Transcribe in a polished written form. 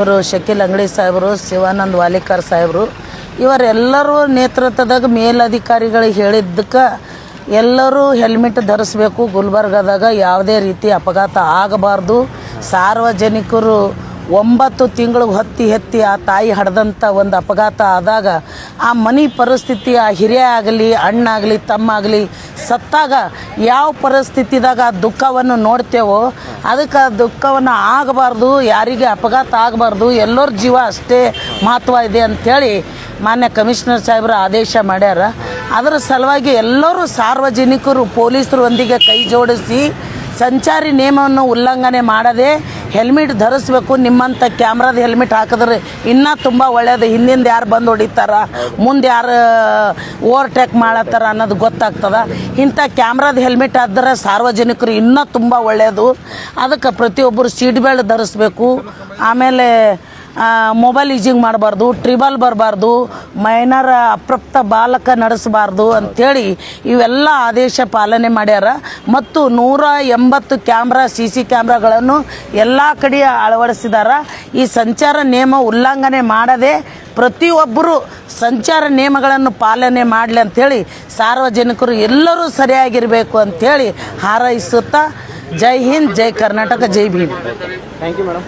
ಅವರು ಶಕೀಲ್ ಅಂಗಡಿ ಸಾಹೇಬರು, ಶಿವಾನಂದ್ ವಾಲಿಕರ್ ಸಾಹೇಬರು ಇವರೆಲ್ಲರೂ ನೇತೃತ್ವದಾಗ ಮೇಲಧಿಕಾರಿಗಳಿಗೆ ಹೇಳಿದ್ದಕ್ಕೆ ಎಲ್ಲರೂ ಹೆಲ್ಮೆಟ್ ಧರಿಸಬೇಕು. ಗುಲ್ಬರ್ಗದಾಗ ಯಾವುದೇ ರೀತಿ ಅಪಘಾತ ಆಗಬಾರ್ದು. ಸಾರ್ವಜನಿಕರು 9 ತಿಂಗಳು ಹತ್ತಿ ಆ ತಾಯಿ ಹಡ್ದಂಥ ಒಂದು ಅಪಘಾತ ಆದಾಗ ಆ ಮನೆ ಪರಿಸ್ಥಿತಿ, ಆ ಹಿರಿಯ ಆಗಲಿ ಅಣ್ಣಾಗಲಿ ತಮ್ಮ ಆಗಲಿ ಸತ್ತಾಗ ಯಾವ ಪರಿಸ್ಥಿತಿದಾಗ ಆ ದುಃಖವನ್ನು ನೋಡ್ತೇವೋ ಅದಕ್ಕೆ ಆ ದುಃಖವನ್ನು ಆಗಬಾರ್ದು, ಯಾರಿಗೆ ಅಪಘಾತ ಆಗಬಾರ್ದು, ಎಲ್ಲರ ಜೀವ ಅಷ್ಟೇ ಮಹತ್ವ ಇದೆ ಅಂಥೇಳಿ ಮಾನ್ಯ ಕಮಿಷನರ್ ಸಾಹೇಬರು ಆದೇಶ ಮಾಡ್ಯಾರ. ಅದರ ಸಲುವಾಗಿ ಎಲ್ಲರೂ ಸಾರ್ವಜನಿಕರು ಪೊಲೀಸರೊಂದಿಗೆ ಕೈ ಜೋಡಿಸಿ ಸಂಚಾರಿ ನಿಯಮವನ್ನು ಉಲ್ಲಂಘನೆ ಮಾಡದೆ ಹೆಲ್ಮೆಟ್ ಧರಿಸ್ಬೇಕು. ನಿಮ್ಮಂಥ ಕ್ಯಾಮ್ರಾದ ಹೆಲ್ಮೆಟ್ ಹಾಕಿದ್ರೆ ಇನ್ನೂ ತುಂಬ ಒಳ್ಳೆಯದು. ಹಿಂದಿಂದ ಯಾರು ಬಂದು ಹೊಡಿತಾರ, ಮುಂದೆ ಯಾರು ಓವರ್ಟೇಕ್ ಮಾಡತ್ತಾರ ಅನ್ನೋದು ಗೊತ್ತಾಗ್ತದೆ. ಇಂಥ ಕ್ಯಾಮ್ರಾದ ಹೆಲ್ಮೆಟ್ ಆದ್ರೆ ಸಾರ್ವಜನಿಕರು ಇನ್ನೂ ತುಂಬ ಒಳ್ಳೆಯದು. ಅದಕ್ಕೆ ಪ್ರತಿಯೊಬ್ಬರು ಸೀಟ್ ಬೆಲ್ಟ್ ಧರಿಸ್ಬೇಕು. ಆಮೇಲೆ ಮೊಬೈಲ್ ಯೂಸಿಂಗ್ ಮಾಡಬಾರ್ದು, ಟ್ರಿಬಲ್ ಬರಬಾರ್ದು, ಮೈನರ್ ಅಪ್ರಾಪ್ತ ಬಾಲಕ ನಡೆಸಬಾರ್ದು ಅಂಥೇಳಿ ಇವೆಲ್ಲ ಆದೇಶ ಪಾಲನೆ ಮಾಡ್ಯಾರ. ಮತ್ತು 180 ಕ್ಯಾಮ್ರಾ CC ಕ್ಯಾಮ್ರಾಗಳನ್ನು ಎಲ್ಲ ಕಡೆ ಅಳವಡಿಸಿದಾರ. ಈ ಸಂಚಾರ ನಿಯಮ ಉಲ್ಲಂಘನೆ ಮಾಡದೆ ಪ್ರತಿಯೊಬ್ಬರು ಸಂಚಾರ ನಿಯಮಗಳನ್ನು ಪಾಲನೆ ಮಾಡಲಿ ಅಂಥೇಳಿ ಸಾರ್ವಜನಿಕರು ಎಲ್ಲರೂ ಸರಿಯಾಗಿರಬೇಕು ಅಂಥೇಳಿ ಹಾರೈಸುತ್ತಾ ಜೈ ಹಿಂದ್, ಜೈ ಕರ್ನಾಟಕ, ಜೈ ಭೀಮ್. Thank you madam.